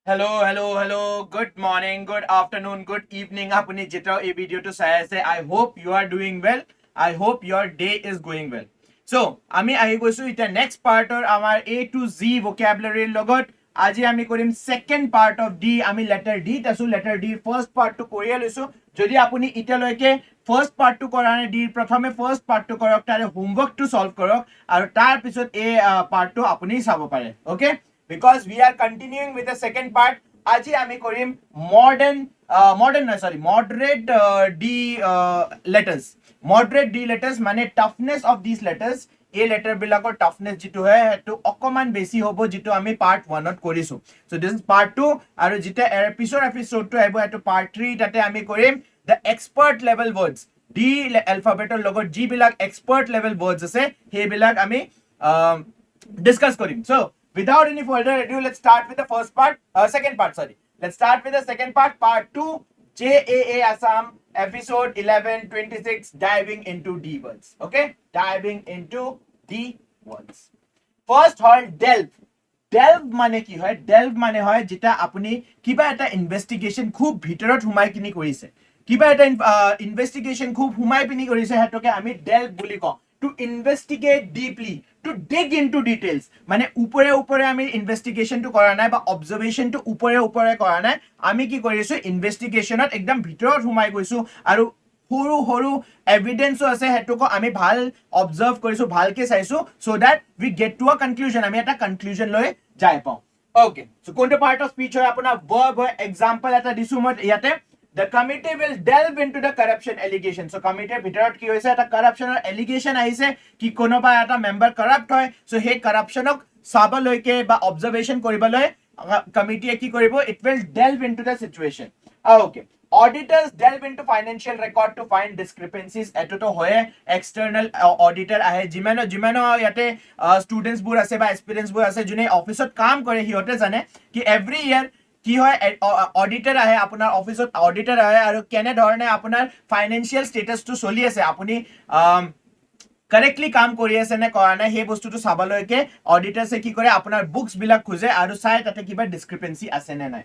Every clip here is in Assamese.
Hello. Good morning, good afternoon, good evening. Apuni jitao ei video to sai ase. I hope you are doing well. I hope your day is going well. So, ami ahi goisu ita next part or amar A to Z vocabulary logot. Aji ami korim second part of D. Ami letter D tasu letter D first part to koriya loisu. Jodi apuni ita loike first part to korane D prathome first part to korok tare homework to solve korok aru tar pisot A part to apuni sabo pare. Okay? Because we are continuing with the second part. Aji ami korim moderate D letters. Moderate D letters mane toughness of these letters. A letter bilakor toughness jitu hai to okoman besi hobo jitu ami part 1 ot korisu. So this is part 2 aru jita episode to abo eto part 3 tate ami korim the expert level words. D alphabet or logot G bilak expert level words ase he bilak ami discuss korim. So without any further ado, let's start with the second part. Let's start with the second part, part 2, JAA Assam, episode 11, 26, diving into D words. Okay? Diving into D words. First, hold delve. Delve mane ki hoy? Delve mane hoy jita apuni kiba eta investigation khub bhitorot humai kini korise. Kiba eta investigation khub humai pini korise hetoke ami delve buli ko. To investigate deeply, to dig into details. মানে উপরে উপরে আমি ইনভেস্টিগেশন টু কৰা নাই বা অবজাৰভেশন টু উপৰে উপৰে কৰা নাই আমি কি কৰিছো ইনভেস্টিগেশনত একদম ভিতৰত সোমাই গৈছো আৰু সৰু সৰু এভিডেন্সও আছে হেতুকো আমি ভাল অবজাৰ্ভ কৰিছো ভালকে চাইছো so that we get to a conclusion আমি এটা কনক্লুজন লৈ যাই পাও ওকে সো কোনটো পার্ট অফ স্পিচ হয় আপোনাৰ ভার্ব হয় এক্সাম্পল এটা দিছো মই ইয়াতে The committee will delve into the corruption allegation. So committee bhitorot ki hoise eta corruption or allegation ahise ki konoba eta member corrupt hoy. So he corruption ok sabaloike ba observation koriboloi committee ki koribo it will delve into the situation. Okay. Auditors delve into financial record to find discrepancies. Eto to hoye external auditor ahe jimeno yate students bur ase ba aspirants bur ase june office ot kaam kore hiyote jane ki every year কি হয় অডিটৰ আহে আপোনাৰ অফিসত অডিটৰ আহে আৰু কেনে ধৰণে আপোনাৰ ফাইনান্সিয়াল ষ্টেটাসটো চলি আছে আপুনি কাৰেক্টলি কাম কৰি আছে নে কৰা নাই সেই বস্তুটো চাবলৈকে অডিটৰছে কি কৰে আপোনাৰ বুকস বিলাক খুজে আৰু চাই তাতে কিবা ডিসক্ৰিপেন্সি আছে নে নাই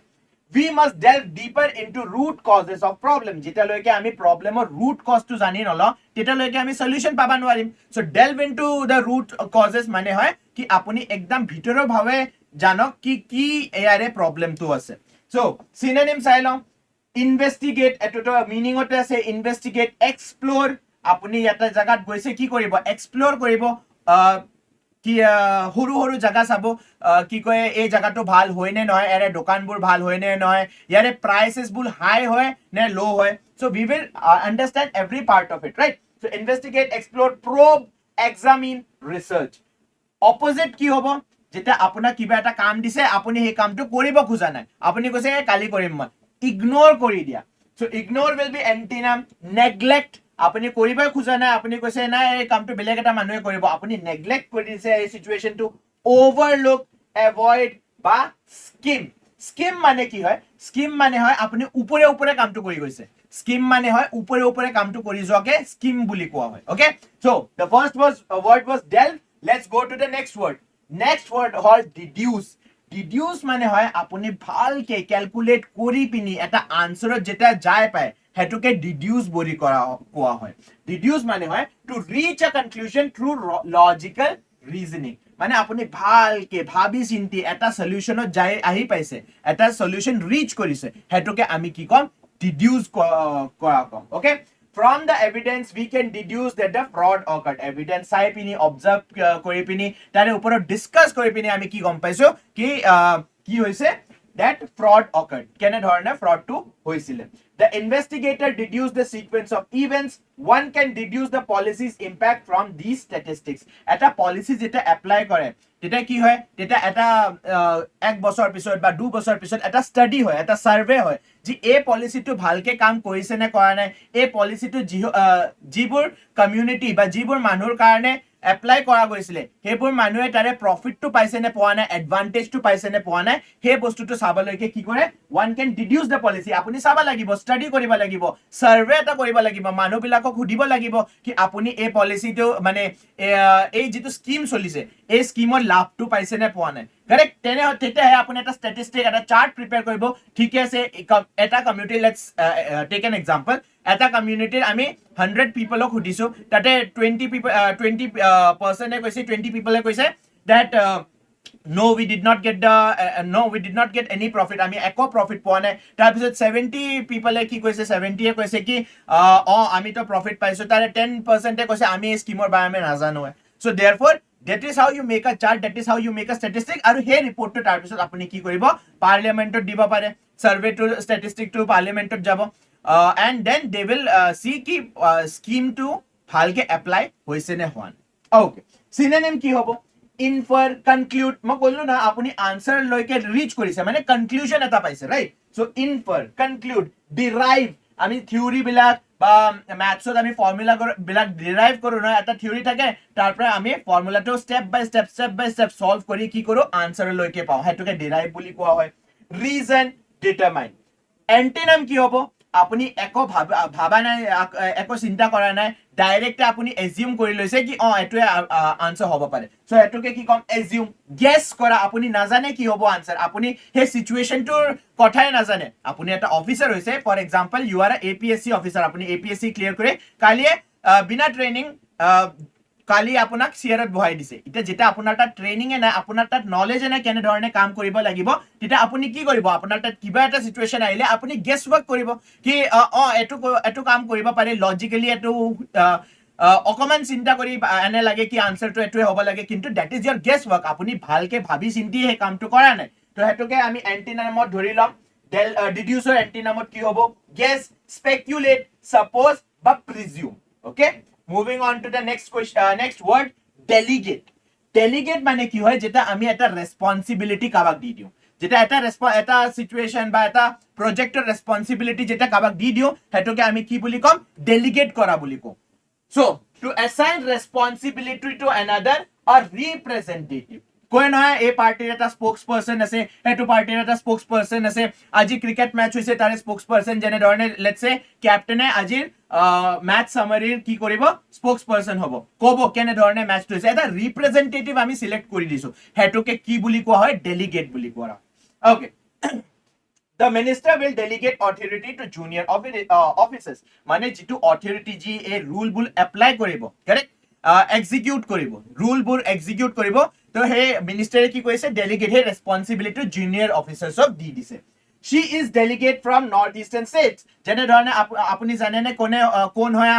we must delve deeper into root causes of problem যেতিয়ালৈকে আমি প্ৰবলেমৰ root cause টো জানি নল তেতিয়ালৈকে আমি সলিউশন পাবা নোৱাৰিম so delve into the root causes মানে হয় কি আপুনি একদম ভিতৰৰ ভাৱে জানক কি এয়াৰে প্ৰবলেম টো আছে সো সিনোনিম চাই লওঁ ইনভেস্টিগেট এটোটো মিনিং অতে আছে ইনভেস্টিগেট এক্সপ্লোৰ আপুনি এটা জায়গাত গৈছে কি কৰিব এক্সপ্লোৰ কৰিব কি হৰু হৰু জায়গা চাব কি কয় এই জায়গাটো ভাল হয় নে নহয় এৰে দোকানবোৰ ভাল হয় নে নহয় ইয়াৰে প্ৰাইসেস বুল হাই হয় নে লো হয় so we will understand every part of it right so investigate explore probe examine research opposite কি হ'ব যেটা আপোনাৰ কিবা এটা কাম দিছে আপুনি সেই কামটো কৰিব খোজা নাই আপুনি কৈছে কালি কৰিম মই ইগনোৰ কৰি দিয়া so ignore will be antonym neglect আপুনি কৰিবই খোজা নাই আপুনি কৈছে না এই কামটো বেলেগ এটা মানুহে কৰিব আপুনি নেগলেক্ট কৰি দিছে এই সিচুৱেশনটো ওভাৰলুক এভয়েড বা স্কিম মানে কি হয় স্কিম মানে হয় আপুনি উপৰে উপৰে কামটো কৰি গৈছে স্কিম মানে হয় উপৰে উপৰে কামটো কৰি যোৱাকে স্কিম বুলি কোৱা হয় okay so the first word was delve let's go to the next word হ'ল deduce মানে হয় আপুনি ভালকে ক্যালকুলেট কৰি পিনি এটা আনসাৰত যেটা যায় পায় হেতুকে deduce বলি কোৱা হয় deduce মানে হয় to reach a conclusion through logical reasoning মানে আপুনি ভালকে ভাবি চিন্তি এটা সলিউশনত যায় আহি পাইছে এটা সলিউশন ৰিচ কৰিছে হেতুকে আমি কি কম deduce কৰা কম okay From the evidence, we can deduce that the fraud occurred. Evidence চাই পিনি observe কৰি পিনি তাৰে ওপৰত discuss কৰি পিনি আমি কি গম পাইছো কি হৈছে that fraud occurred. কেনে ধৰণে fraud টো হৈছিলে The investigator deduced the sequence of events. One can deduce the policy's impact from these statistics. এটা policy যেটা apply কৰে তেটা কি হয় তেটা এটা এক বছৰ পিছত বা 2 বছৰ পিছত এটা স্টাডি হয় এটা সাৰ্ভে হয় যে এই পলিসিটো ভালকে কাম কৰিছে নে কৰা নাই এই পলিসিটো যিবোৰ কমিউনিটি বা যিবোৰ মানুহৰ কাৰণে এপ্লাই কৰা গৈছিলে হেবোৰ মানুহে তাৰে প্ৰফিটটো পাইছে নে পোৱা নাই এডভান্টেজটো পাইছে নে পোৱা নাই হে বস্তুটো চাবলৈকে কি কৰে one can deduce the policy আপুনি চাবা লাগিব ষ্টাডি কৰিব লাগিব সাৰ্ভে এটা কৰিব লাগিব মানুহবিলাকক সুধিব লাগিব কি আপুনি এই পলিসিটো মানে এই যেটো স্কিম চলিছে এই স্কিমৰ লাভটো পাইছে নে পোৱা নাই কাৰেক্ট তেতিয়াহে আপুনি এটা ষ্টেটিষ্টিক এটা চাৰ্ট প্ৰিপেয়াৰ কৰিব ঠিকে আছে এটা community let's tech an example এটা কমিউনিটিৰ আমি 100 পিপলক সুধিছো তাতে 20% কৈছে 20 পিপলে কৈছে that no we did not get any profit আমি একো প্ৰফিট পোৱা নাই তাৰপিছত 70 পিপলে কি কৈছে 70 এ কৈছে কি আমি তো প্ৰফিট পাইছো তাৰে 10% এ কৈছে আমি স্কিমৰ বাৰে আমি নাজানো so therefore that is how you make a chart that is how you make a statistic আৰু হে ৰিপৰ্টটো তাৰপিছত আপুনি কি কৰিব পাৰ্লিয়ামেন্টত দিব পাৰে সাৰ্ভে টু ষ্টেটিষ্টিক টু পাৰ্লিয়ামেন্টত যাব and then they will see কি স্কিম টু ভালকে এপ্লাই হৈছে নে হোৱা okay synonym কি হ'ব infer conclude মই কইলো না আপুনি আনসাৰ লৈকে ৰিচ কৰিছে মানে কনক্লুজন এটা পাইছে right so infer conclude derive আমি থিওৰি বিলাক বা ম্যাথছত আমি ফৰ্মুলা বিলাক ডিৰাইভ কৰো না এটা থিওৰি থাকে তাৰ পৰা আমি ফৰ্মুলাটো স্টেপ বাই স্টেপ সলভ কৰি কি কৰো আনসাৰ লৈকে পাও হেতুকে ডিৰাইভ বুলি কোৱা হয় ৰিজন ডিটাৰমাইন এন্টিনাম কি হ'ব আপুনি একো ভাবা নাই একো চিন্তা কৰা নাই ডাইৰেক্ট আপুনি এজিউম কৰি লৈছে কি এটোৱে আনসাৰ হ'ব পাৰে সো এটোকে কি কম এজিউম গেস কৰা আপুনি নাজানে কি হ'ব আনসাৰ আপুনি হে সিচুৱেশনটোৰ কথাই নাজানে আপুনি এটা অফিচাৰ হৈছে for example you are APSC officer আপুনি এপিএসসি ক্লিয়াৰ কৰে কালিয়ে বিনা ট্ৰেইনিং কালি আপোনাক সিয়াৰত বহাই দিছে এটা যেটা আপোনাৰ তাত ট্ৰেইনিং এ নাই আপোনাৰ তাত নলেজ এ নাই কেনে ধৰণে কাম কৰিব লাগিব তেতিয়া আপুনি কি কৰিব আপোনাৰ তাত কিবা এটা সিচুৱেশন আহিলে আপুনি গেস ওয়াৰ্ক কৰিব কি এটো কাম কৰিব পাৰে লজিক্যালি এটো অকমান চিন্তা কৰি এনে লাগে কি আনসাৰটো এটোৱে হ'ব লাগে কিন্তু that is your guess work আপুনি ভালকে ভাবি চিন্তি হে কামটো কৰা নাই তো হেতুকে আমি এন্টিনামত ধৰি লম ডিডিউসৰ এন্টিনামত কি হ'ব গেস স্পেকুলেট সাপোজ বা presume okay Moving on to the next question, next word, delegate. Delegate মানে কি হয় যেটা আমি এটা রেসপন্সিবিলিটি কাবাক দি দিও যেটা এটা সিচুয়েশন বা এটা প্রজেক্টের রেসপন্সিবিলিটি যেটা কাবাক দি দিও হেতুকে আমি কি বুলি কম ডেলিগেট করা বুলি কম so to assign responsibility to another or representative কোন হয় এই পার্টির এটা স্পোক্স পারসন আছে হেতু পার্টির এটা স্পোক্স পারসন আছে আজি ক্রিকেট ম্যাচ হইছে তারে স্পোক্স পারসন যেনে ধরনের লেটস সে ক্যাপ্টেনে আজিৰ ম্যাচ সামাৰিৰ কি কৰিব স্পোক্স পাৰসন হ'ব কব কেনে ধৰণে ম্যাচ হইছে এটা ৰিপ্ৰেজেন্টেটিভ আমি সিলেক্ট কৰি দিছো হেতুকে কি বুলি কোৱা হয় ডেলিগেট বুলি কোৱা okay The minister will delegate authority to junior officers মানে যেটো authority জি এই rule বুল apply কৰিব correct execute কৰিব rule বুল execute কৰিব তো হে মিনিষ্টাৰে কি কৈছে ডেলিগেট হে ৰেসপন্সিবিলিটি টু জুনিয়ৰ অফিচাৰ্সক দি দিছে she is delegate from north eastern states যেনে ধৰণে আপুনি জানে নে কোন হয়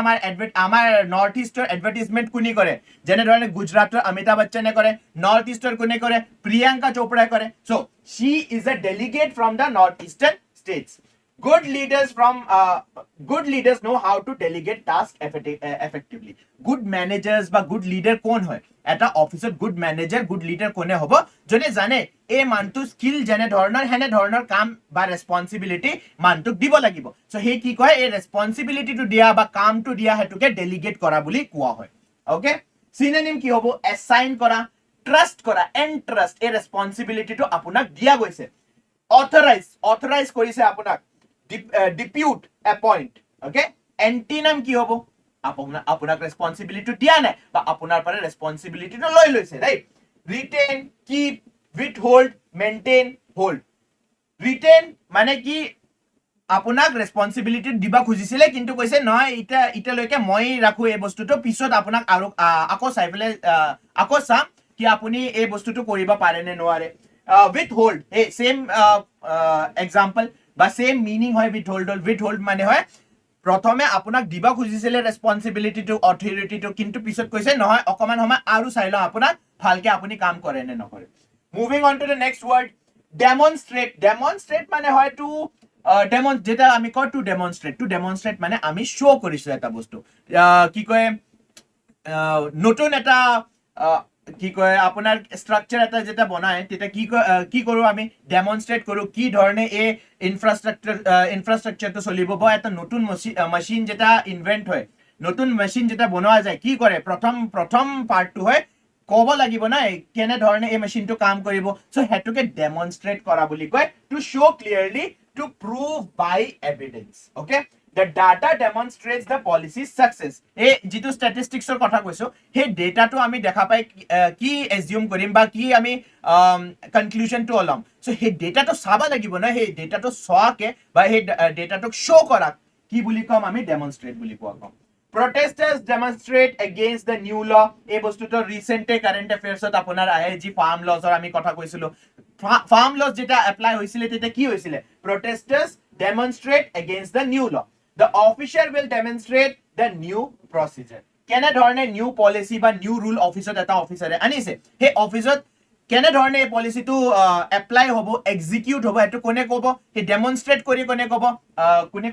আমাৰ নৰ্থ ইষ্টৰ এডভাৰটাইজমেন্ট কোনি কৰে যেনে ধৰণে গুজৰাটৰ অমিতাভ বচ্চনে কৰে নৰ্থ ইষ্টৰ কোনে কৰে প্ৰিয়ংকা চোপড়া কৰে so she is a delegate from the north eastern states good leaders know how to delegate tasks effectively good managers বা good leader কোন হয় এটা অফিসত গুড ম্যানেজাৰ গুড লিডাৰ কোনে হ'ব জনে জানে এই মানটো স্কিল যেনে ধৰণৰ হেনে ধৰণৰ কাম বা ৰেসপন্সিবিলিটি মানটোক দিব লাগিব সো হে কি কয় এই ৰেসপন্সিবিলিটিটো দিয়া বা কামটো দিয়া হেতুকে ডেলিগেট কৰা বুলি কোৱা হয় ওকে সিনোনিম কি হ'ব অ্যাসাইন কৰা ট্ৰাস্ট কৰা এন্ট্ৰাস্ট এই ৰেসপন্সিবিলিটিটো আপোনাক দিয়া গৈছে অথৰাইজ কৰিছে আপোনাক ডিপিউট এপইন্ট ওকে এন্টিনাম কি হ'ব আপোনাক ৰেসপন্সিবিলিটি দিয়া নাই বা আপোনাৰ পৰা ৰেসপন্সিবিলিটিটো লৈ লৈছে right retain keep withhold maintain hold retain মানে কি আপোনাক ৰেসপন্সিবিলিটি দিবা খুজিছিলে কিন্তু কৈছে নহয় ইটা লৈকে মই ৰাখো এই বস্তুটো পিছত আপোনাক আৰু আকৌ চাইফলে আকৌ চাম কি আপুনি এই বস্তুটো কৰিব পাৰে নে নোৱাৰে উইথহোল্ড এই সেম এক্সাম্পল বা সেম মিনিং হয় উইথহোল্ড মানে হয় প্ৰথমে আপোনাক দিবা খুজিছিলে ৰেসপন্সিবিলিটিটো অথৰিটিটো কিন্তু পিছত কৈছে নহয় অকমান সময় আৰু চাইলো আপোনাক ভালকে আপুনি কাম কৰে নে নকৰে moving on to the next word demonstrate মানে হয় টু যেটা আমি কয় টু ডেমনস্ট্রেট মানে আমি শো কৰিছো এটা বস্তু কি কয় নতুন এটা কি কয় আপোনাৰ স্ট্ৰাকচাৰ এটা যেটা বনায় তেটা কি কৰো আমি ডেমনস্ট্ৰেট কৰো কি ধৰণে এই ইনফ্ৰাষ্ট্ৰাকচাৰটো চলিব বা এটা নতুন মেশিন যেটা ইনভেন্ট হয় নতুন মেশিন যেটা বনোৱা যায় কি কৰে প্ৰথম পাৰ্টটো হয় ক'ব লাগিব না কেনে ধৰণে এই মেশিনটো কাম কৰিব সো হেতুকে ডেমনস্ট্ৰেট কৰা বুলি কয় to show clearly to prove by evidence okay the data demonstrates the policy success এই যেটো স্ট্যাটিস্টিক্সৰ কথা কৈছো সেই ডেটাটো আমি দেখা পাই কি এজিউম কৰিম বা কি আমি কনক্লুজনটো ওলাম সো সেই ডেটাটো চাবা লাগিব না সেই ডেটাটো চোৱাকে বা সেই ডেটাটোক শো কৰা কি বুলি কম আমি ডেমনস্ট্ৰেট বুলি কোৱা কম protesters demonstrate against the new law এই বস্তুটো ৰিসেন্টলি কাৰেন্ট অ্যাফেয়াৰ্সত আপোনাৰ আহে যি ফাৰ্ম লজৰ আমি কথা কৈছিলো ফার্ম লজ যেটা এপ্লাই হৈছিল তেতে কি হৈছিল protesters demonstrate against the new law the officer will demonstrate the new procedure কেনে ধৰণে নিউ পলিসি বা নিউ ৰুল অফিসত এটা অফিসাৰে আনিছে সেই অফিসত কেনে ধৰণে এই পলিসিটো এপ্লাই হ'ব এক্সিকিউট হ'ব এটো কোনে ক'ব হে ডেমনস্ট্ৰেট কৰি কোনে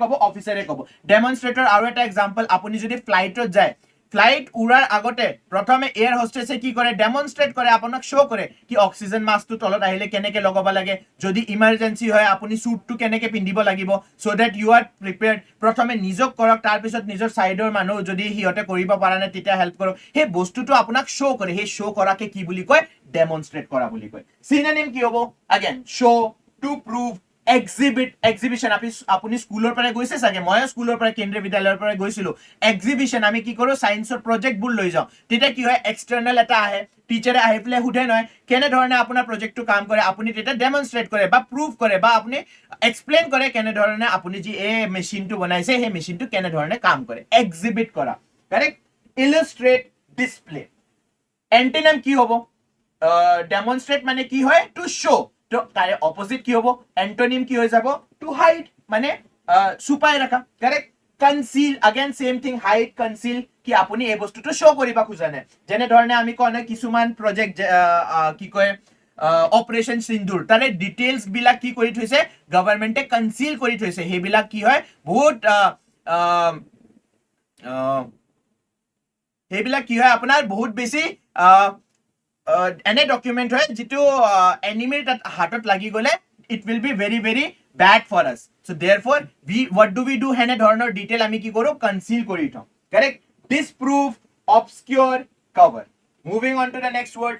ক'ব অফিসাৰে ক'ব ডেমনস্ট্ৰেটৰ আৰু এটা এক্সাম্পল আপুনি যদি ফ্লাইটত যায় ফ্লাইট উড়াৰ আগতে প্ৰথমে এয়াৰ হোস্টেসে কি কৰে ডেমনস্ট্ৰেট কৰে আপোনাক শো কৰে কি অক্সিজেন মাস্কটো তলত আহিলে কেনেকে লগাব লাগে যদি ইমার্জেন্সি হয় আপুনি স্যুটটো কেনেকে পিন্ধিব লাগিব so that you are prepared প্ৰথমে নিজক কৰক তাৰ পিছত নিজৰ সাইডৰ মানুহ যদি হিয়তে কৰিব পাৰা নাই তেতিয়া হেল্প কৰক সেই বস্তুটো আপোনাক শো কৰে সেই শো কৰাকে কি বুলি কয় ডেমনস্ট্ৰেট কৰা বুলি কয় সিনোনিম কি হ'ব अगेन শো টু প্ৰুভ এক্সিবিশন আপুনি স্কুলৰ পৰা গৈছে চাগে মই স্কুলৰ পৰা কেন্দ্ৰীয় বিদ্যালয়ৰ পৰা গৈছিলো এক্সিবিশন আমি কি কৰো সায়েন্সৰ প্ৰজেক্ট বুল লৈ যাও তেতিয়া কি হয় এক্সটাৰ্নাল এটা আহে টিচাৰে আহি পেলে হুধে নহয় কেনে ধৰণে আপোনাৰ প্ৰজেক্টটো কাম কৰে আপুনি তেতিয়া ডেমনস্ট্ৰেট কৰে বা প্ৰুভ কৰে বা আপুনি এক্সপ্লেইন কৰে কেনে ধৰণে আপুনি যি এই মেচিনটো বনাইছে সেই মেচিনটো কেনে ধৰণে কাম কৰে এক্সিবিট কৰা কাৰেক্ট ইলাস্ট্ৰেট ডিসপ্লে এন্টিনাম কি হ'ব ডেমনস্ট্ৰেট মানে কি হয় টু শো তো তাৰে অপোজিট কি হ'ব এন্টোনিম কি হৈ যাব টু হাইড মানে ছুপাই ৰাখা correct conceal again same thing hide conceal কি আপুনি এই বস্তুটো শো কৰিবা খুজানে যেনে ধৰণে আমি কোনে কিছুমান প্ৰজেক্ট কি কয় অপাৰেশন সিন্দুৰ তাৰে ডিটেইলস বিলাক কি কৰি থৈছে গভৰ্ণমেন্টে কনসিল কৰি থৈছে হেবিলাক কি হয় বহুত হেবিলাক কি হয় আপোনাৰ বহুত বেছি এনে ডকুমেন্ট হয় যেটো এনিমেল হাতত লাগি গলে it will be very very bad for us so therefore what do we do হেনে ধৰণৰ ডিটেইল আমি কি কৰো কনসিল কৰি থওঁ correct disprove obscure cover moving on to the next word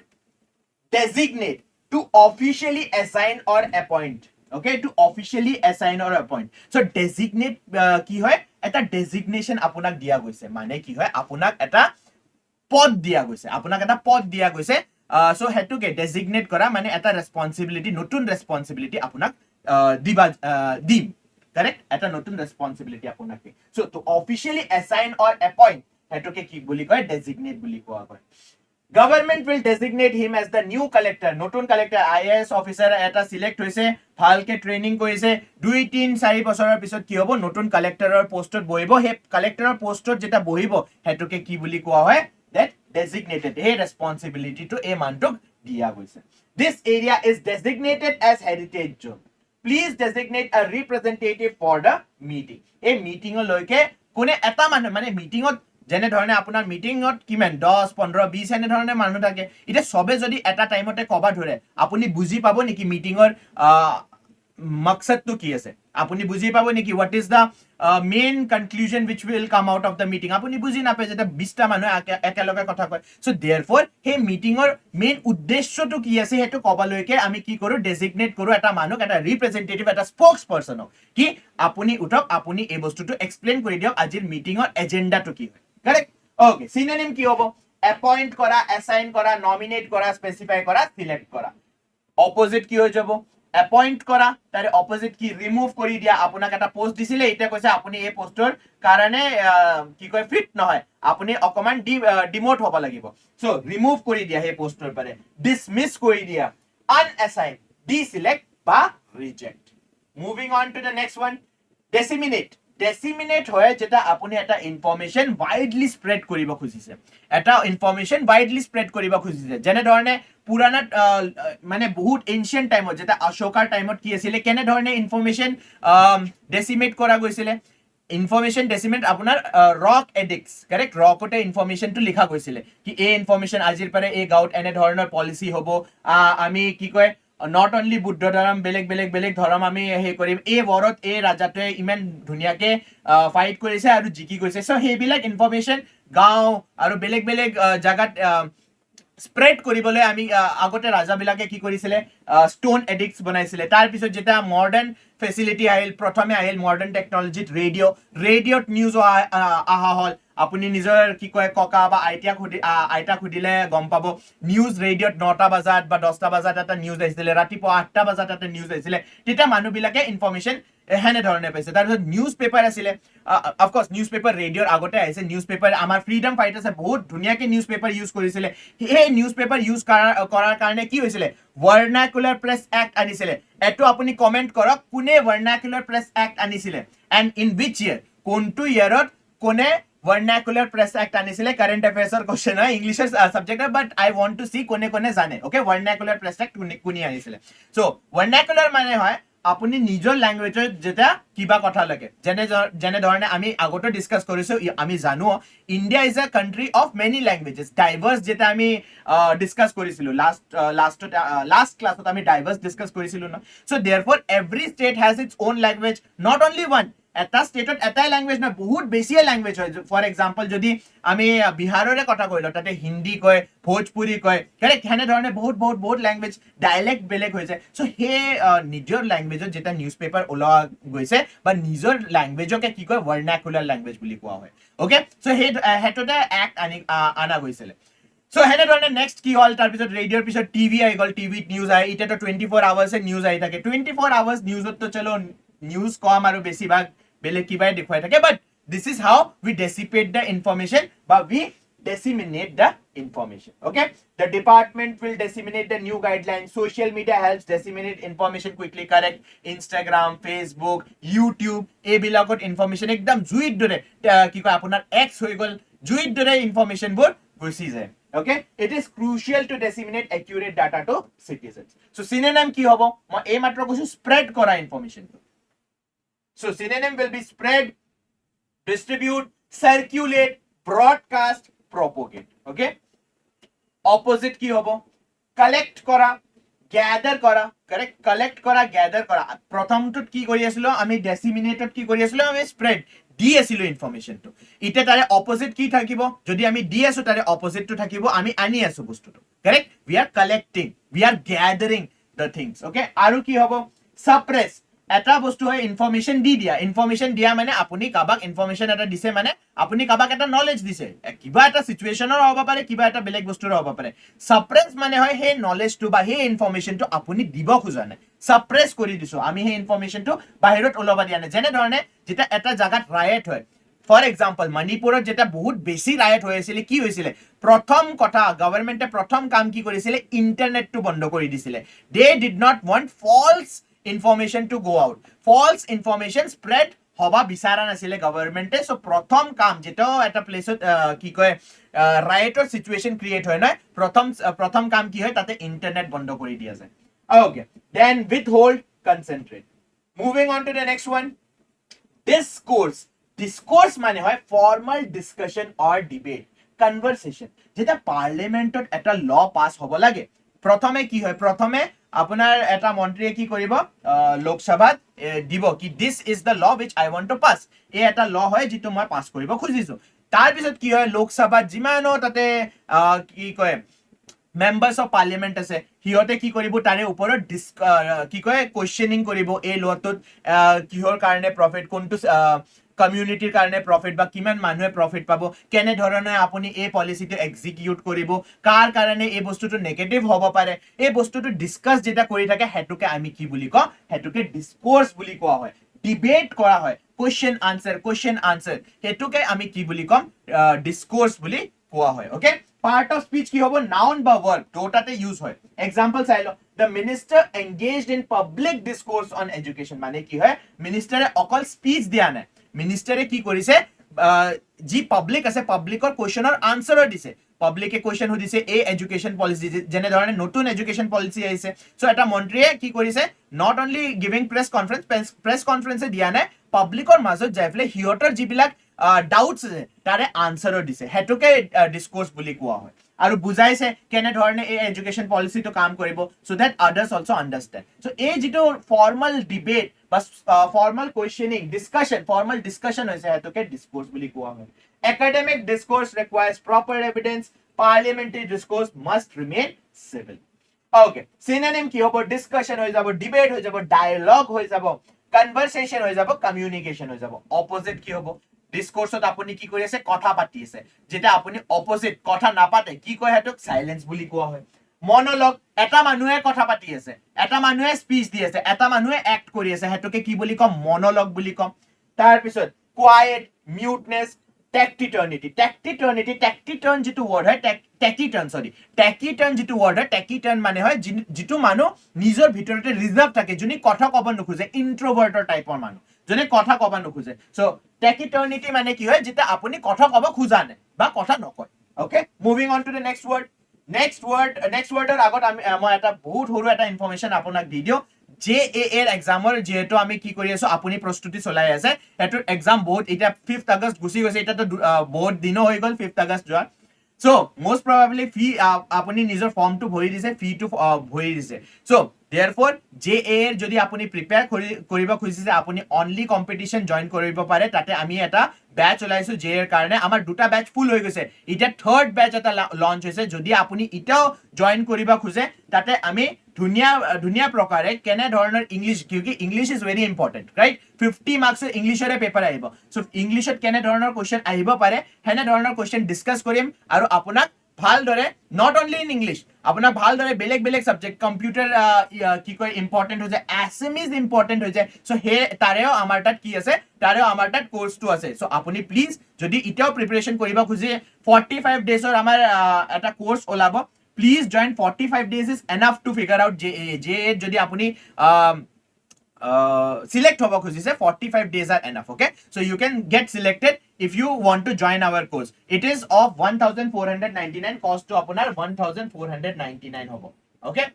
designate to officially assign or appoint okay to officially assign or appoint so designate কি হয় এটা ডেজিগনেশন আপোনাক দিয়া গৈছে মানে কি হয় আপোনাক এটা পদ দিয়া গৈছে আপোনাক এটা পদ দিয়া গৈছে সো হেতুকে ডেজিগনেট কৰা মানে এটা ৰেসপন্সিবিলিটি নতুন ৰেসপন্সিবিলিটি আপোনাক দিবা দিম কাৰেক্ট এটা নতুন ৰেসপন্সিবিলিটি আপোনাক সো টু অফিশিয়ালি অ্যাসাইন অৰ অ্যাপয়েন্ট হেতুকে কি বুলি কয় ডেজিগনেট বুলি কোৱা হয় government will designate him as the new collector নতুন কালেক্টৰ আইএএস অফিচাৰ এটা সিলেক্ট হৈছে ভালকে ট্ৰেনিং কৰিছে 2-3-4 বছৰৰ পিছত কি হ'ব নতুন কালেক্টৰৰ পোষ্টত বহিব হে কালেক্টৰৰ পোষ্টত যেটা বহিব হেতুকে কি বুলি কোৱা হয় that designated a responsibility to a mantuk diya goise this area is designated as heritage zone please designate a representative for the meeting a meeting loike kone eta mane meeting ot jene dhorone apunar meeting ot kiman 10 15 20 ene dhorone manu thake ite sobe jodi eta time ote koba dhore apuni buji pabo niki meeting or মকসদটো কি আছে আপুনি বুজি পাব নেকি what is the main conclusion which will come out of the meeting আপুনি বুজি নাপায় যেটা 20টা মানুহ একেলগে কথা কয় সো देयरफॉर হে মিটিংৰ মেইন উদ্দেশ্যটো কি আছে হেতু কবালৈকে আমি কি কৰো ডেজিগনেট কৰো এটা মানুহ এটা ৰিপ্ৰেজেন্টেটিভ এটা স্পোক্স পাৰসনক কি আপুনি উঠক আপুনি এই বস্তুটো এক্সপ্লেইন কৰি দিয়ক আজিৰ মিটিংৰ এজেন্ডাটো কি হয় কাৰেক্ট ওকে সিনোনিম কি হ'ব এপয়েন্ট কৰা অ্যাসাইন কৰা নমিনেট কৰা স্পেসিফাই কৰা সিলেক্ট কৰা অপোজিট কি হৈ যাব appoint কৰা তাৰে অপোজিট কি ৰিমুভ কৰি দিয়া আপোনাক এটা পোষ্ট দিছিলে এটা কৈছে আপুনি এই পোষ্টৰ কাৰণে কি কয় ফিট নহয় আপুনি অকমান ডিমোট হ'ব লাগিব সো ৰিমুভ কৰি দিয়া এই পোষ্টৰ পাৰে ডিসমিস কৰি দিয়া আনএসাইন ডিসিলেক্ট বা reject moving on to the next one disseminate হয় যেটা আপুনি এটা ইনফৰমেশন ওয়াইডলি স্প্ৰেড কৰিব খুজিছে এটা ইনফৰমেশন ওয়াইডলি স্প্ৰেড কৰিব খুজিছে যেনে ধৰণে পুৰানা মানে বহুত এনশিয়েন্ট টাইমত যেটা অশোকাৰ টাইমত কি আছিল কেনে ধৰণে ইনফৰমেশন ডেসিমেট কৰা গৈছিল ইনফৰমেশন ডেসিমেট আপোনাৰ ৰক এডিক্টস কাৰেক্ট ৰকতে ইনফৰমেশনটো লিখা গৈছিল কি এই ইনফৰমেশন আজিৰ পৰা এই গাউট এনে ধৰণৰ পলিসি হ'ব আমি কি কয় not only বুদ্ধ ধৰ্ম বেলেগ ধৰ্ম আমি হে কৰিম এই বৰত এই ৰাজাটোৱে ইমান ধুনিয়াকে ফাইট কৰিছে আৰু জিকি গৈছে সো হেবিলাক ইনফৰমেশন গাঁও আৰু বেলেগ জাগাত স্প্ৰেড কৰিবলৈ আমি আগতে ৰাজাবিলাকে কি কৰিছিলে ষ্টোন এডিক্টছ বনাইছিলে তাৰ পিছত যেতিয়া মডাৰ্ণ ফেচিলিটি আহিল প্ৰথমে আহিল মডাৰ্ণ টেকনলজিত ৰেডিঅ'ত নিউজ অহা হ'ল আপুনি নিজৰ কি কয় ককা বা আইতাক সুধিলে গম পাব নিউজ ৰেডিঅ'ত 9টা বজাত বা 10টা বজাত এটা নিউজ আহিছিলে ৰাতিপুৱা 8টা বজাত এটা নিউজ আহিছিলে তেতিয়া মানুহবিলাকে ইনফৰমেশ্যন হেনেধৰণে পাইছে তাৰপিছত নিউজ পেপাৰ আছিলে অফক'ৰ্ছ নিউজ পেপাৰ ৰেডিঅ'ৰ আগতে আহিছে নিউজ পেপাৰ আমাৰ ফ্ৰীডম ফাইটাৰ্ছে বহুত ধুনীয়াকৈ নিউজ পেপাৰ ইউজ কৰিছিলে সেই নিউজ পেপাৰ ইউজ কৰাৰ কাৰণে কি হৈছিলে ভাৰ্নাকুলাৰ প্ৰেছ এক্ট আনিছিলে এইটো আপুনি কমেণ্ট কৰক কোনে ভাৰ্নাকুলাৰ প্ৰেছ এক্ট আনিছিলে এণ্ড ইন উইচ ইয়াৰ কোনটো ইয়াৰত কোনে vernacular press act আনিছিলে কাৰেন্ট অ্যাফেয়াৰ্সৰ কোশ্চেন হয় ইংলিশের subject but I want to see কোনে কোনে জানে ওকে vernacular press act কোনে আনিছিলে সো vernacular মানে হয় আপুনি নিজৰ ল্যাঙ্গুৱেজত যেটা কিবা কথা লাগে যেনে ধৰণে আমি আগতে ডিসকাস কৰিছো আমি জানো India is a country of many languages diverse যেটা আমি ডিসকাস কৰিছিলো লাস্ট ক্লাসত আমি ডাইভাৰ্স ডিসকাস কৰিছিলো না so therefore every state has its own language not only one এটা ষ্টেটত এটাই ল্যাঙ্গুৱেজ না বহুত বেছিয়ে ল্যাঙ্গুৱেজ হয় ফৰ এক্সাম্পল যদি আমি বিহাৰৰে কথা কইলো তাতে হিন্দী কয় ভোজপুৰী কয় কাৰেক্ট হেনে ধৰণে বহুত ল্যাঙ্গুৱেজ ডাইলেক্ট বেলেগ হৈ যায় সো হে নিজৰ ল্যাঙ্গুৱেজত যেটা নিউজ পেপাৰ ওলোৱা গৈছে বা নিজৰ ল্যাঙ্গুৱেজকে কি কয় ভাৰ্নাকুলাৰ ল্যাঙ্গুৱেজ বুলি কোৱা হয় ওকে সো হেটোতে এক্ট আনা গৈছিলে সো হেনে ধৰণে নেক্সট কি হল তাৰপিছত ৰেডিঅ'ৰ পিছত টিভি আহি গল টিভিত নিউজ আহি এতিয়াতো 24 আৱাৰ্ছে নিউজ আহি থাকে 24 আৱাৰ্ছ নিউজত তো চলো নিউজ কম আৰু বেছিভাগ বেলেগ কিবাই দেখুৱাই থাকে but this is how we dissipate the information বা we disseminate the information okay the department will disseminate the new guidelines social media helps disseminate information quickly correct instagram facebook youtube ebilakot information ekdam juit dore ki koy apunar x hoy gol juit dore information bor gusi jay okay it is crucial to disseminate accurate data to citizens so synonym ki hobo moi ei matro koisu spread kora information so synonym will be spread distribute circulate broadcast propagate okay opposite কি হবো কালেক্ট করা গ্যাদার করা কারেক্ট কালেক্ট করা গ্যাদার করা প্রথমটোত কি কৰি আছিল আমি ডেসিমিনেটত কি কৰি আছিল আমি স্প্ৰেড দি আছিল ইনফৰমেশনটো ইতে তাৰে অপোজিট কি থাকিব যদি আমি দি আছো তাৰে অপোজিটটো থাকিব আমি আনি আছো বস্তুটো correct we are collecting we are gathering the things okay আৰু কি হবো সাপ্রেস এটা বস্তু হয় ইনফরমেশন দিয়া মানে আপুনি কাবাক ইনফরমেশন এটা দিছে মানে আপুনি কাবাক এটা নলেজ দিছে কিবা এটা সিচুৱেচনৰ হ'ব পাৰে কিবা এটা বেলেগ বস্তুৰ হ'ব পাৰে সাপ্ৰেস মানে হয় হে নলেজটো বা হে ইনফৰমেশনটো আপুনি দিব খোজা নাই সাপ্ৰেস কৰি দিছো আমি হে ইনফৰমেশনটো বাহিৰত ওলাবা দিয়া নাই যেনে ধৰণে যেটা এটা জাগাত ৰায়ট হয় ফৰ এক্সাম্পল মণিপুৰত যেটা বহুত বেছি ৰায়ট হৈ আছিল কি হৈছিল প্ৰথম কথা গভৰ্ণমেণ্টে প্ৰথম কাম কি কৰিছিল ইন্টাৰনেটটো বন্ধ কৰি দিছিল they did not want false information to go out false information spread হবা বিচাৰা নাছিলে গভৰ্ণমেণ্টে সো প্ৰথম কাম যেটো এটা প্লেসত কি কয় ৰাইটৰ সিচুৱেচন ক্ৰিয়েট হয় না প্ৰথম কাম কি হয় তাতে ইন্টাৰনেট বন্ধ কৰি দিয়া যায় okay then withhold concentrate moving on to the next one discourse মানে হয় formal discussion or debate conversation যেটা পাৰ্লিমেন্টত এটা ল পাস হ'ব লাগে প্ৰথমে কি হয় প্ৰথমে আপোনাৰ এটা মন্ত্ৰীয়ে কি কৰিব লোকসভাত দিব কি this is the law which I want to pass এই এটা ল হয় যেটো মই পাস কৰিব খুজিছো তাৰ পিছত কি হয় লোকসভাত যিমানো তাতে কি কয় মেম্বাৰ্স অফ পাৰ্লিমেন্ট আছে হিয়তে কি কৰিব তাৰে ওপৰত কি কয় কোৱেশ্চনিং কৰিব এই লটোত কিহৰ কাৰণে প্ৰফিট কোনটো কমিউনিটিৰ কাৰণে প্ৰফিট বা কিমান মানুহে প্ৰফিট পাব কেনে ধৰণে আপুনি এই পলিচিটো এক্সিকিউট কৰিব কাৰ কাৰণে এই বস্তুটো নেগেটিভ হ'ব পাৰে এই বস্তুটো ডিসকাস যেটা কৰি থাকে হেতুকে আমি কি বুলি কওঁ হেতুকে ডিসকোৰ্স বুলি কোৱা হয় ডিবেট কৰা হয় কোৱেশ্চন আনসাৰ হেতুকে আমি কি বুলি কম ডিসকোৰ্স বুলি কোৱা হয় ওকে পার্ট অফ স্পিচ কি হবো নাউন বা ভার্ব দুটাতে ইউজ হয় এক্সাম্পল চাইলো the minister engaged in public discourse on education মানে কি হয় মিনিষ্টাৰে অকল স্পিচ দিয়া নাই মিনিষ্টাৰে কি কৰিছে যি পাব্লিক আছে পাব্লিকৰ কোৱেশ্চনৰ আনসাৰৰ দিছে পাব্লিকে কোৱেশ্চন সুধিছে এই এডুকেশ্যন পলিসি যেনে ধৰণে নতুন এডুকেশ্যন পলিসি আহিছে সো এটা মন্ত্ৰীয়ে কি কৰিছে not only giving press conference দিয়া নাই পাব্লিকৰ মাজত যাই ফেলে হিয়তৰ যিবিলাক ডাউটছ আছে তাৰে আনসাৰৰ দিছে হেতুকে ডিসকোৰ্স বুলি কোৱা হয় আৰু বুজাইছে কেনে ধৰণে এই এডুকেশ্যন পলিচিটো কাম কৰিব so that others also understand so এই যেটো ফৰ্মাল ডিবেট বা ফৰ্মাল কোৱেশ্চনিং ফৰ্মাল ডিসকাশন হৈছে হেতুকে ডিসকোৰ্স বুলি কোৱা হয় academic discourse requires proper evidence parliamentary discourse must remain civil. Okay, synonym কি হ'ব? discussion হৈ যাব, debate হৈ যাব, dialogue হৈ যাব, conversation হৈ যাব, communication হৈ যাব. opposite কি হ'ব? ডিসকোৰ্সত আপুনি কি কৰি আছে? কথা পাতি আছে। যেতিয়া আপুনি অপোজিট কথা নাপাতে কি কয় হেতুক? সাইলেন্স বুলি কোৱা হয়। মনোলগ, এটা মানুহে কথা পাতি আছে, এটা মানুহে স্পিচ দি আছে, এটা মানুহে এক্ট কৰি আছে, হেতুকে কি বুলি কম? মনোলগ বুলি কম। তাৰ পিছত কোৱাইট, মিউটনেস, টেকটিটৰ্নিটি। টেকটিটৰ্ন যিটো ৱৰ্ড হয়, টেকিটৰ্ন যিটো ৱৰ্ড হয়, টেকিটৰ্ন মানে হয় যিটো মানুহ নিজৰ ভিতৰতে ৰিজাৰ্ভ থাকে, যোনে কথা ক'ব নোখোজে, ইন্ট্ৰভাৰ্টৰ টাইপৰ মানুহ, যোনে কথা ক'ব নোখোজে। সো টেকিটৰ্নিটি মানে কি হয়? যেতিয়া আপুনি কথা ক'ব খোজা নাই বা কথা নকয়। Okay, moving on to the next ৱৰ্ডৰ আগত মই এটা বহুত সৰু এটা ইনফৰমেশ্যন আপোনাক দি দিওঁ। JAA এৰ এক্সামৰ যেহেতু আমি কি কৰি আছো, আপুনি প্ৰস্তুতি চলাই আছে, সেইটোৰ এক্সাম বহুত, এতিয়া 5th আগষ্ট গুচি গৈছে, এতিয়াতো বহুত দিনো হৈ গ'ল 5th আগষ্ট যোৱা। সো most probably ফি আপুনি নিজৰ ফৰ্মটো ভৰি দিছে, ফিটো ভৰি দিছে। সো therefore JAA এৰ যদি আপুনি প্ৰিপেয়াৰ কৰিব খুজিছে, আপুনি অনলি কম্পিটিশন জইন কৰিব পাৰে। তাতে আমি এটা বেচ ওলাইছো JAA এৰ কাৰণে, আমাৰ দুটা বেচ ফুল হৈ গৈছে, এতিয়া থাৰ্ড বেচ এটা লঞ্চ হৈছে। যদি আপুনি এতিয়াও জইন কৰিব খোজে, তাতে আমি ধুনীয়া প্ৰকাৰে কেনে ধৰণৰ ইংলিছ, কিউকি English is very important, right? 50 মাৰ্কছৰ ইংলিছৰে পেপাৰ আহিব। সো ইংলিছত কেনে ধৰণৰ কুৱেশ্যন আহিব পাৰে, হেনে ধৰণৰ কুৱেশ্যন ডিছকাছ কৰিম, আৰু আপোনাক ভালদৰে নট অনলি ইন ইংলিছ, আপোনাক ভালদৰে বেলেগ সাবজেক্ট, কম্পিউটাৰ কি কয় ইম্পৰ্টেণ্ট হৈ যায়, এছএমিজ ইম্পৰ্টেণ্ট হৈ যায়। সো তাৰেও আমাৰ তাত কি আছে? তাৰেও আমাৰ তাত কোৰ্চটো আছে। সো আপুনি প্লিজ যদি এতিয়াও প্ৰিপাৰেশ্যন কৰিব খুজে, 45 ডেজৰ আমাৰ এটা কোৰ্চ ওলাব। Please join. 45 days is enough to figure out JAA যদি আপুনি select hobo khujise, 45 days are enough. Okay, so you can get selected if you want to join our course. It is of 1499, cost to apunar 1499 hobo. Okay,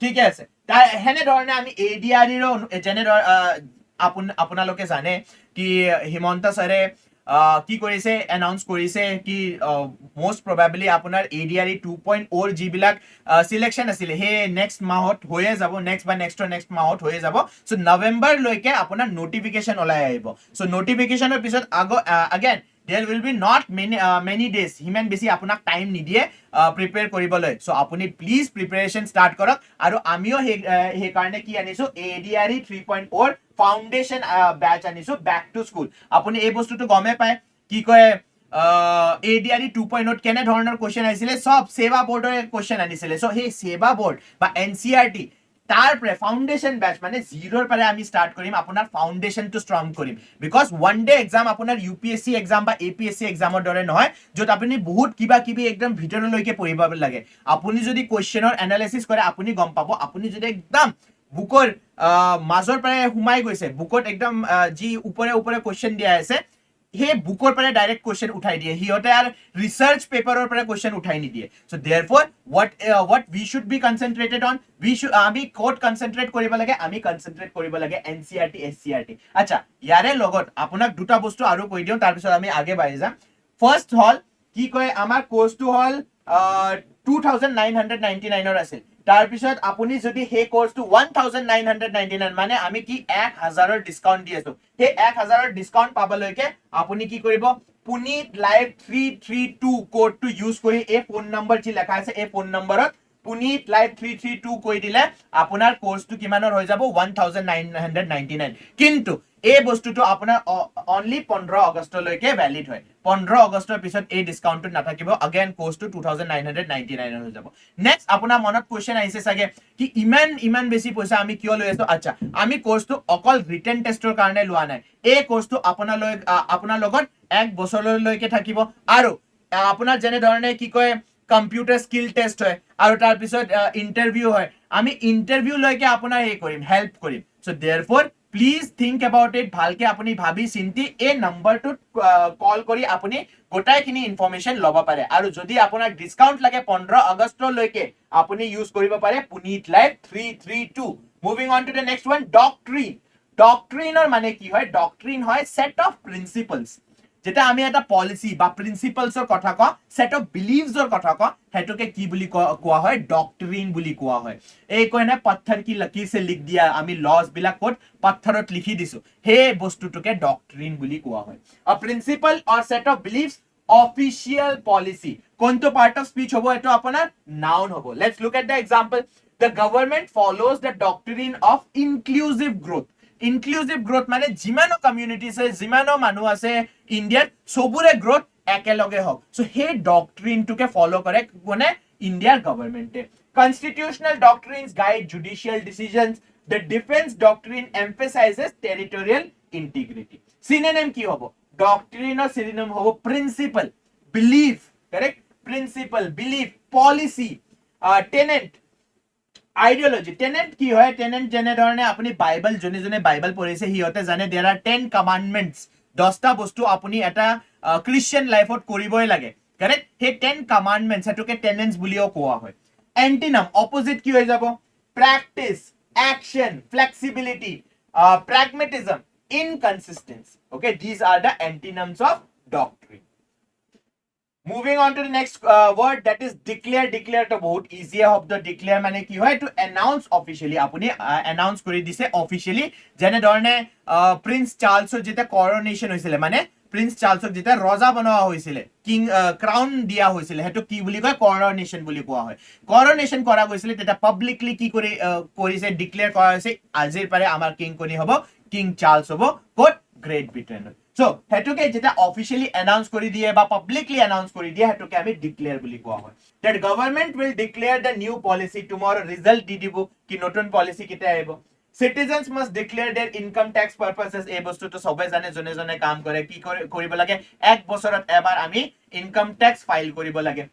ঠিক আছে। তাই হেনে ধৰণে আমি ADR ৰ যেনে আপোনালোকে জানে কি হিমন্ত ছাৰে কি কৰিছে, এনাউন্স কৰিছে কি মোষ্ট প্ৰবাবলি আপোনাৰ ADR 2.0 যিবিলাক সিলেকশ্যন আছিলে, সেই নেক্সট মাহত হৈয়ে যাব, নেক্সট মাহত হৈয়ে যাব। সো নৱেম্বৰ লৈকে আপোনাৰ নটিফিকেশ্যন ওলাই আহিব। সো নটিফিকেশ্যনৰ পিছত again there will be not many days, সিমান বেছি আপোনাক টাইম নিদিয়ে প্ৰিপেয়াৰ কৰিবলৈ। সো আপুনি প্লিজ প্ৰিপেয়াৰেশ্যন ষ্টাৰ্ট কৰক। আৰু আমিও সেই কাৰণে কি আনিছো, ADR 3.0 ফাউণ্ডেশ্যন বেচ আনিছো, বেক টু স্কুল। আপুনি এই বস্তুটো গমে পায় কি কয়, ADR 2.0 কেনে ধৰণৰ কুৱেশ্যন আহিছিলে, সব সেৱা বোৰ্ডৰ কুৱেশ্যন আনিছিলে। সো সেই সেৱা বোৰ্ড বা NCERT তাৰ পৰা ফাউণ্ডেশ্যন বেচ মানে জিৰোৰ পৰা আমি ষ্টাৰ্ট কৰিম, আপোনাৰ ফাউণ্ডেশ্যনটো ষ্ট্ৰং কৰিম। বিকজ ওৱান ডে এক্সাম আপোনাৰ UPSC এক্সাম বা APSC এক্সামৰ দৰে নহয়, য'ত আপুনি বহুত কিবা কিবি একদম ভিতৰলৈকে পঢ়িব লাগে। আপুনি যদি কুৱেশ্যনৰ এনালাইচিছ কৰে, আপুনি গম পাব। আপুনি যদি একদম বুকৰ মাজৰ পৰা সোমাই গৈছে, বুকত একদম যি ওপৰে কুৱেশ্যন দিয়া আছে, সেই বুকৰ পৰা ডাইৰেক্ট কুৱেশ্যন উঠাই দিয়ে, সিহঁতে আৰু ৰিচাৰ্চ পেপাৰৰ পৰা কুৱেশ্যন উঠাই নিদিয়ে। So therefore what we should be concentrated on, আমি ক'ত কনচেন্ট্ৰেট কৰিব লাগে, আমি কনচেন্ট্ৰেট কৰিব লাগে NCERT SCERT। আচ্ছা, ইয়াৰে লগত আপোনাক দুটা বস্তু আৰু কৈ দিওঁ, তাৰপিছত আমি আগে বাঢ়ি যাম। ফাৰ্ষ্ট হ'ল কি কয়, আমাৰ কোৰ্চটো হ'ল 2999 আছিল। তাৰপিছত আপুনি যদি সেই কোৰ্সটো 1999 মানে আমি কি 1000ৰ ডিসকাউন্ট দি আছো, সেই 1000ৰ ডিসকাউন্ট পাবলৈকে আপুনি কি কৰিব, পুনিত লাইভ 332 কোডটো ইউজ কৰি এই ফোন নম্বৰ যি লেখা আছে এই ফোন নম্বৰত পুনিত লাইভ 332 কৈ দিলে আপোনাৰ কোৰ্সটো কিমানৰ হৈ যাব 1999। কিন্তু এই বস্তুটো আপোনাৰ অনলি 15 আগষ্টলৈকে ভ্যালিড হয়। 15 আগষ্টৰ পিছত এই ডিসকাউন্টটো নাথাকিব, अगेन কোৰ্সটো 2999 হৈ যাব। নেক্সট আপোনাৰ মনত কোৱেশ্চন আহিছে চাগে কি ইমান বেছি পইচা আমি কিয় লৈ আছো। আচ্ছা, আমি কোৰ্সটো অকল ৰিটেন টেষ্টৰ কাৰণে লোৱা নাই। এই কোৰ্সটো আপোনাৰ লগত 1 বছৰলৈকে থাকিব। আৰু আপোনাৰ যেনে ধৰণে কি কয় কম্পিউটাৰ স্কিল টেষ্ট হয় আৰু তাৰ পিছত ইন্টাৰভিউ হয়, আমি ইন্টাৰভিউ লৈকে আপোনাৰ এই কৰিম, হেল্প কৰিম। So therefore please think about it, ভালকে আপুনি ভাবি চিন্তি এই নম্বৰটোত কল কৰি আপুনি গোটাইখিনি ইনফৰমেশ্যন ল'ব পাৰে। আৰু যদি আপোনাক ডিসকাউন্ট লাগে 15 আগষ্টলৈকে আপুনি ইউজ কৰিব পাৰে Punit live 332। Moving on to the next one, ডক্ট্ৰিনৰ মানে কি হয়, ডক্ট্ৰিন হয় সেট অফ প্ৰিন্সিপলস। যেটা আমি এটা পলিসি বা প্ৰিন্সিপলছৰ কথা কওঁ, সেট অফ বিলিভছৰ কথা কওঁ, হেতুকে কি বুলি কোৱা হয়, ডক্ট্ৰিন বুলি কোৱা হয়। এই কয় না পত্থৰ কি লकीर से लिख दिया, আমি লজ বিলাক কোড পত্থৰত লিখি দিছো, সেই বস্তুটোকে ডক্ট্ৰিন বুলি কোৱা হয়। আ principle or set of believes official policy কোনটো পার্ট অফ স্পিচ হবো এটো আপনার নাউন হবো let's look at the example the government follows the doctrine of inclusive growth inclusive growth মানে যিমানো কমিউনিটি আছে যিমানো মানুহ আছে ইণ্ডিয়াত সবুৰে গ্ৰোথ একেলগে হওক সো সেই ডক্ট্ৰিনটোকে ফলো কৰে কোনে ইণ্ডিয়াৰ গভৰ্নমেণ্টে constitutional doctrines guide judicial decisions the defence doctrine emphasizes territorial integrity synonym কি হ'ব ডক্ট্ৰিনৰ সিনোনিম হ'ব principle belief correct principle belief policy tenet ideology tenet की है टेनेंट जेने धरणे আপুনি বাইবেল জনে জনে বাইবেল পঢ়িছে হিয়তে জানে देयर आर 10 কমান্ডমেন্টস 10টা বস্তু আপুনি এটা ক্রিশ্চিয়ান লাইফত কৰিবই লাগে करेक्ट হে 10 কমান্ডমেন্টস হেতুকে টেনেন্টস বুলিও কোৱা হয় এন্টিনাম অপোজিট কি হৈ যাব practice action flexibility pragmatism inconsistency okay these are the antonyms of doctrine Moving on to the next word that is declare declare to बहुत easy of the declare माने की है to announce officially আপুনি announce কৰি দিছে officially যেনে ধৰণে প্ৰিন্স চাৰ্লছৰ যেটা coronation হৈছিলে মানে প্ৰিন্স চাৰ্লছক যেটা ৰজা বনোৱা হৈছিলে কিং ক্ৰাউন দিয়া হৈছিলে হেতু কি বুলি কয় coronation বুলি কোৱা হয় coronation কৰা গৈছিলে তেটা পাবলিকলি কি কৰি কৰিছে ডিক্লেয়াৰ কৰা হৈছে আজিৰ পাৰে আমাৰ কিং কোনি হ'ব কিং চাৰ্লছ হ'ব কোট গ্ৰেট ব্ৰিটেন So, হেতুকে যেটা অফিশিয়ালি অ্যানাউন্স কৰি দিয়ে বা পাবলিকলি অ্যানাউন্স কৰি দিয়ে হেতুকে আমি ডিক্লেয়াৰ বুলি কোৱা হয় that government will declare the new policy tomorrow result দি দিব কি নতুন পলিসি কিটা আহিব citizens must declare their income tax purposes এই বস্তুটো সবে জানে জনে জনে কাম কৰে কি কৰিব লাগে এক বছৰত এবাৰ আমি ইনকাম ট্যাক্স ফাইল কৰিব লাগে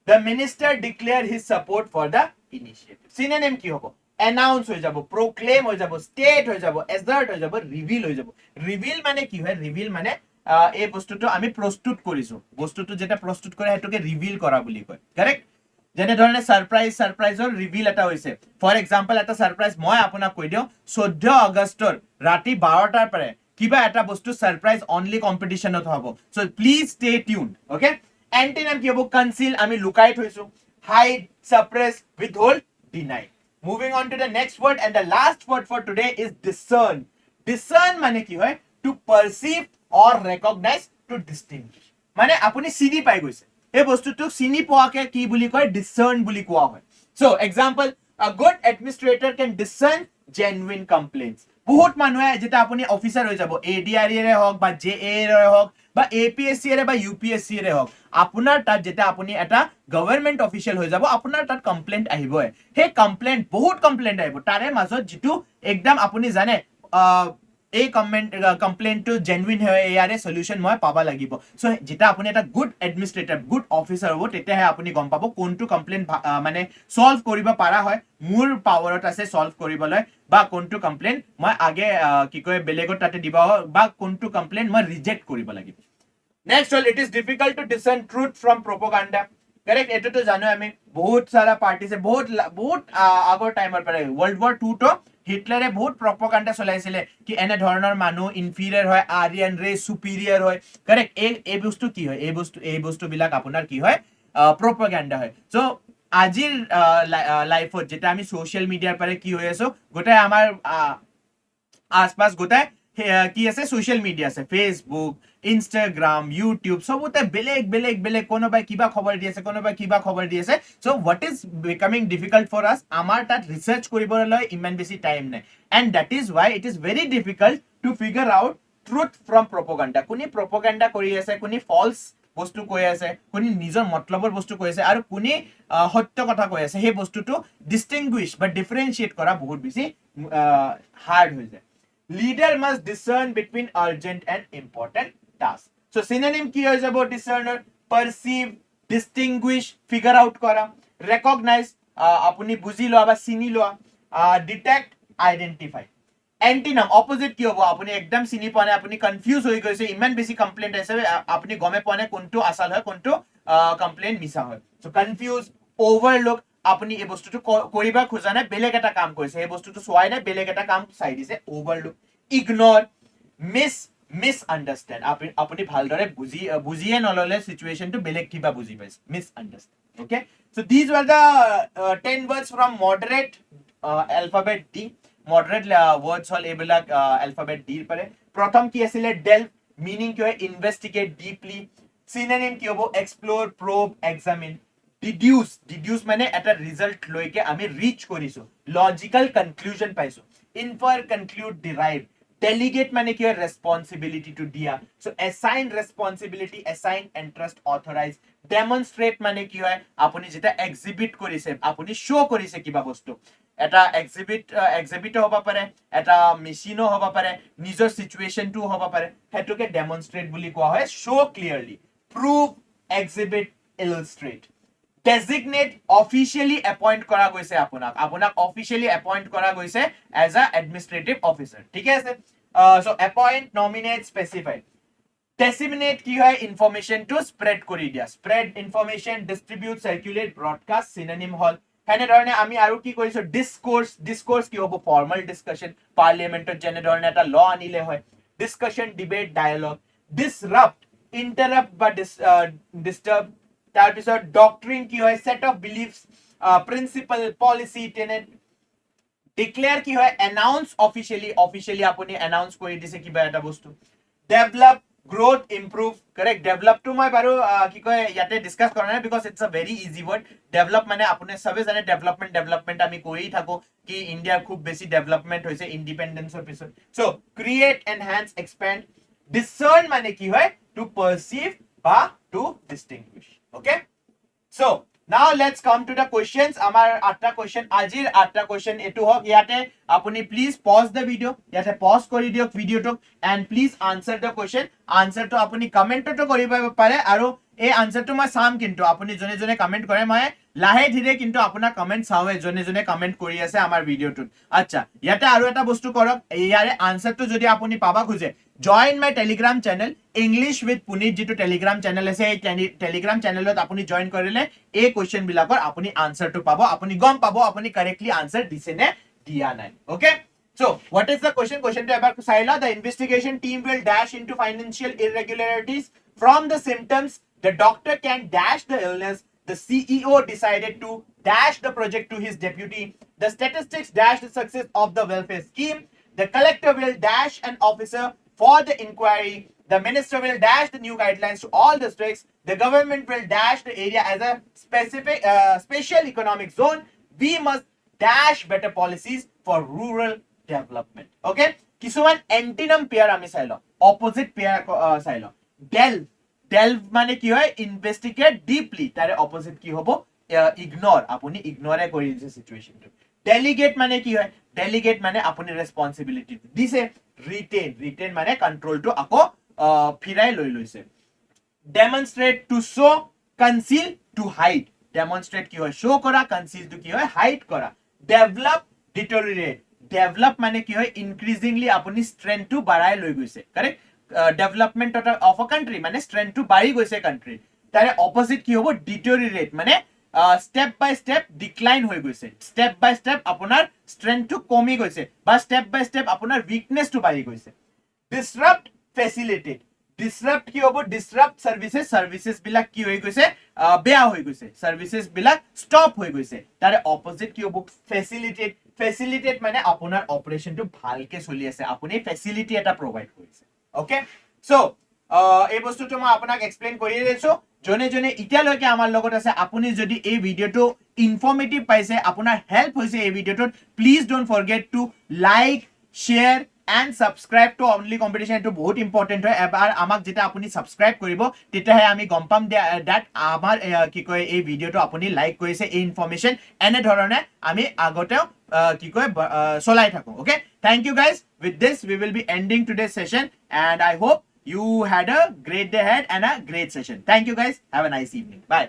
the minister declare his support for the initiative synonym কি হ'ব announce হৈ যাব proclaim হৈ যাব state হৈ যাব assert হৈ যাব reveal হৈ যাব reveal মানে কি হয় reveal মানে এই বস্তুটো আমি প্ৰস্তুত কৰিছো বস্তুটো যেটা প্ৰস্তুত কৰে হেতুকে reveal কৰা বুলি কয় কাৰেক্ট যেনে ধৰণে সাৰপ্ৰাইজৰ reveal এটা হৈছে ফৰ এক্সাম্পল এটা সাৰপ্ৰাইজ মই আপোনাক কৈ দিও 14 আগষ্টৰ ৰাতি 12টাৰ পৰা কিবা এটা বস্তু সাৰপ্ৰাইজ অনলি কম্পিটিশনত হ'ব so please stay tuned okay antonym কি হ'ব কনসিল আমি লুকাই থৈছো hide suppress withhold deny Moving on to the next word and the last word for today is discern. Discern মানে কি হয় to perceive or recognize to distinguish. মানে আপুনি চিনি পাই গৈছে এই বস্তুটো চিনি পোৱাকে কি বুলি কয় discern বুলি কোৱা হয়. So example a good administrator can discern genuine complaints. বহুত মানুহে যেটা আপুনি অফিচাৰ হৈ যাব ADRE ৰে হওক বা JA ৰে হওক বা APSC ৰে বা UPSC ৰে হওক আপোনাৰ তাত যেটা আপুনি এটা গভৰ্নমেন্ট অফিচিয়াল হৈ যাব আপোনাৰ তাত কমপ্লেইন্ট আহিবই হে কমপ্লেইন্ট বহুত কমপ্লেইন্ট আহিব তাৰে মাজত যেটো একদম আপুনি জানে এই কমপ্লেইন্টটো জেনুইন হয় ইয়াৰে সলিউশন মই পাবা লাগিব সো যেটা আপুনি এটা গুড এডমিনিষ্ট্ৰেটৰ গুড অফিচাৰ হ'ব তেতিয়াহে আপুনি গম পাব কোনটো কমপ্লেইন্ট মানে সলভ কৰিব পাৰা হয় মোৰ পাৱাৰত আছে সলভ কৰিবলৈ বা কোনটো কমপ্লেইন্ট মই আগে কি কয় বেলেগৰ তাতে দিব বা কোনটো কমপ্লেইন্ট মই ৰিজেক্ট কৰিব লাগিব Next all, it is difficult to discern truth from propaganda. Correct? এটো তো জানো আমি বহুত সারা পার্টি সে বহুত আগৰ টাইমৰ পৰা World War 2 তো হিটলাৰে বহুত propaganda চলাইছিলে কি এনে ধৰণৰ মানুহ ইনফিৰিয়ৰ হয় আৰিয়ান ৰেস সুপিৰিয়ৰ হয় কাৰেক্ট এই বস্তু কি হয় এই বস্তু বিলাক আপোনাৰ কি হয় propaganda হয় সো আজিৰ লাইফত যেটা আমি সোশ্যাল মিডিয়াৰ পৰা কি হৈ আছো গোটাই আমাৰ আশপাশ গোটাই কি আছে সোশ্যাল মিডিয়া আছে ফেসবুক ইনষ্টাগ্ৰাম ইউটিউব সবতে বেলেগ কোনোবাই কিবা খবৰ দি আছে কোনোবাই কিবা খবৰ দি আছে so what is becoming difficult for us আমাৰ তাত ৰিসাৰ্চ কৰিবলৈ ইমান বেছি টাইম নাই and that is why it is very difficult to figure out truth from propaganda কোনে প্ৰপগাণ্ডা কৰি আছে কোনে ফলছ বস্তু কৈ আছে কোনে নিজৰ মতলবৰ বস্তু কৈ আছে আৰু কোনে সত্য কথা কৈ আছে সেই বস্তুটো ডিস্টিংগুইশ বা ডিফাৰেন্সিয়েট কৰা বহুত বেছি হাৰ্ড হৈ যায় Leader must discern between urgent and important tasks. So synonym কি হৈ যাব discerner perceive distinguish figure out কৰা recognize আপুনি বুজি লোৱা বা চিনি লোৱা detect identify antonym opposite কি হ'ব আপুনি একদম চিনি পোৱা নাই আপুনি কনফিউজ হৈ গৈছে ইমান বেছি কমপ্লেইন্ট আছে আপুনি গমে পোৱা নাই কোনটো আসল হয় কোনটো কমপ্লেইন্ট মিছা হয় সো কনফিউজ overlook আপুনি এই বস্তুটো কৰিবা খোজা নাই বেলেগ এটা কাম কৰিছে এই বস্তুটো সোৱাই নাই বেলেগ এটা কাম চাই দিছে overlook ignore misunderstand আপুনি ভালদৰে বুজিয়ে নললে সিচুৱেশনটো বেলেগ কিবা বুজি পাইছে misunderstand okay so these were the 10 words from moderate alphabet D moderate words হল এইবিলাক alphabet D ৰ পাৰে প্ৰথম কি আছিল delve meaning কি হয় investigate deeply Synonym কি হ'ব explore, probe, examine. Deduce মানে এটা ৰিজাল্ট লৈকে আমি ৰিচ কৰিছো, লজিক্যাল কনক্লুজন পাইছো. Infer, conclude, derive. Delegate মানে কি হয় ৰেসপন্সিবিলিটি টু দিয়া. So assign responsibility, assign interest, authorize. Demonstrate মানে কি হয় আপুনি যেটা এক্সিবিট কৰিছে, আপুনি শো কৰিছে কিবা বস্তু, এটা এক্সিবিটো হ'ব পাৰে, এটা মেচিনো হ'ব পাৰে, নিজৰ সিচুৱেশনটো হ'ব পাৰে, হেতুকে ডেমনস্ট্ৰেট বুলি কোৱা হয়. শো clearly, prove, exhibit, illustrate. Designate, officially appoint কৰা গৈছে আপোনাক officially appoint কৰা গৈছে as a administrative officer. ঠিক আছে? So appoint, nominate, specify. Disseminate কি হয় information to spread কৰি দিয়া, spread information, distribute, circulate, broadcast, synonym হল. হেনে ধৰণে আমি আৰু কি কৰিছো, discourse কি হ'ব formal discussion, parliamentত যেনে ধৰণে এটা law আনিলে হয়, discussion, debate, dialogue. Disrupt, interrupt বা disturb. তাৰপিছত doctrine কি হয় set of beliefs, principle, policy, tenet. Declare কি হয় announce, officially আপুনি announce কৰি দিছে কিবা এটা বস্তু. Develop, growth, improve. Correct? Develop to মই বাৰু কি কয় ইয়াতে ডিসকাস কৰা নাই because it's a very easy word. Develop মানে আপুনি সবে জানে development আমি কৰি থাকো কি ইন্ডিয়াৰ খুব বেছি ডেভেলপমেন্ট হৈছে ইন্ডিপেন্ডেন্সৰ পিছত. So create, enhance, expand. Discern মানে কি হয় to perceive বা to distinguish. Okay? So now let's come to the questions. Amar 8টা question, আজিৰ 8টা question এটো হক. ইয়াতে আপুনি please pause the video, ইয়াতে pause কৰি দিয়ক ভিডিওটো and please answer the question. Answer to আপুনি কমেন্টটো কৰিব পাৰে আৰু এই আনসাৰটো মই চাম, কিন্তু আপুনি জনে জনে কমেন্ট কৰে মই লাহে ধীৰে কিন্তু আপোনাৰ কমেন্ট চাওৱে জনে জনে কমেন্ট কৰি আছে আমাৰ ভিডিওটোত. আচ্ছা, ইয়াতে আৰু এটা বস্তু কৰক, ইয়াৰে আনসারটো যদি আপুনি পাবা খুজে join my telegram channel english with punit যেটো telegram channel আছে এই telegram channelত আপুনি join কৰিলে এই question বিলাকৰ আপুনি আনসারটো পাব, আপুনি গম পাব আপুনি correctly answer দিছে নে দিয়া নাই. Okay, so what is the question to এবাৰ চাইলা. The investigation team will dash into financial irregularities from the symptoms. The doctor can dash the illness. The CEO decided to dash the project to his deputy. The statistics dash the success of the welfare scheme. The collector will dash an officer for the inquiry. The minister will dash the new guidelines to all districts. The government will dash the area as a special economic zone. We must dash better policies for rural development. Okay, কিছুমান antonym pair আমি চাই লওঁ, opposite pair চাই লওঁ. delve মানে কি হয় investigate deeply, তাৰে opposite কি হ'ব ignore, আপুনি ignore কৰি দিছে সিচুৱেশনটো. delegate মানে কি হয়, delegate মানে আপুনি ৰেসপন্সিবিলিটি দিছে. retain মানে কন্ট্ৰলটো আকৌ ফিৰাই লৈ লৈছে. demonstrate, to show, conceal, to hide. demonstrate কি হয় show কৰা, conceal to কি হয় hide কৰা. develop, deteriorate. develop মানে কি হয় increasingly আপুনি strength to বাঢ়াই লৈ গৈছে. correct? development of a country মানে strength to বাঢ়ি গৈছে country. তাৰে opposite কি হ'ব deteriorate মানে step by step decline হৈ গৈছে, step by step আপোনাৰ strength to কমি গৈছে বা step by step আপোনাৰ weakness to বাঢ়ি গৈছে. disrupt, facilitate. disrupt কি হ'ব disrupt services বিলাক কি হৈ গৈছে বেয়া হৈ গৈছে, services বিলাক stop হৈ গৈছে. তাৰে opposite কি হ'ব facilitate মানে আপোনাৰ অপাৰেশনটো ভালকে চলি আছে, আপুনি facility এটা provide কৰিছে. Okay, so এই বস্তুটো মই আপোনাক এক্সপ্লেইন কৰি দিছো. জনে জনে ইতিয়ালৈকে আমাৰ লগত আছে, আপুনি যদি এই ভিডিওটো ইনফৰ্মেটিভ পাইছে, আপোনাৰ হেল্প হৈছে এই ভিডিওটোত, please don't forget to like, share and subscribe to only competition. এটো বহুত ইম্পৰ্টেন্ট হয়, এবাৰ আমাক যেটা আপুনি সাবস্ক্ৰাইব কৰিব তেতিয়াহে আমি গম পাম দ্যাট আমাৰ কি কয় এই ভিডিওটো আপুনি লাইক কৰিছে, এই ইনফৰমেশন এনে ধৰণে আমি আগতেও কি কয় চলাই থাকো. Okay, thank you guys. With this we will be ending today's session and I hope you had a great day ahead and a great session. Thank you guys. Have a nice evening. Bye.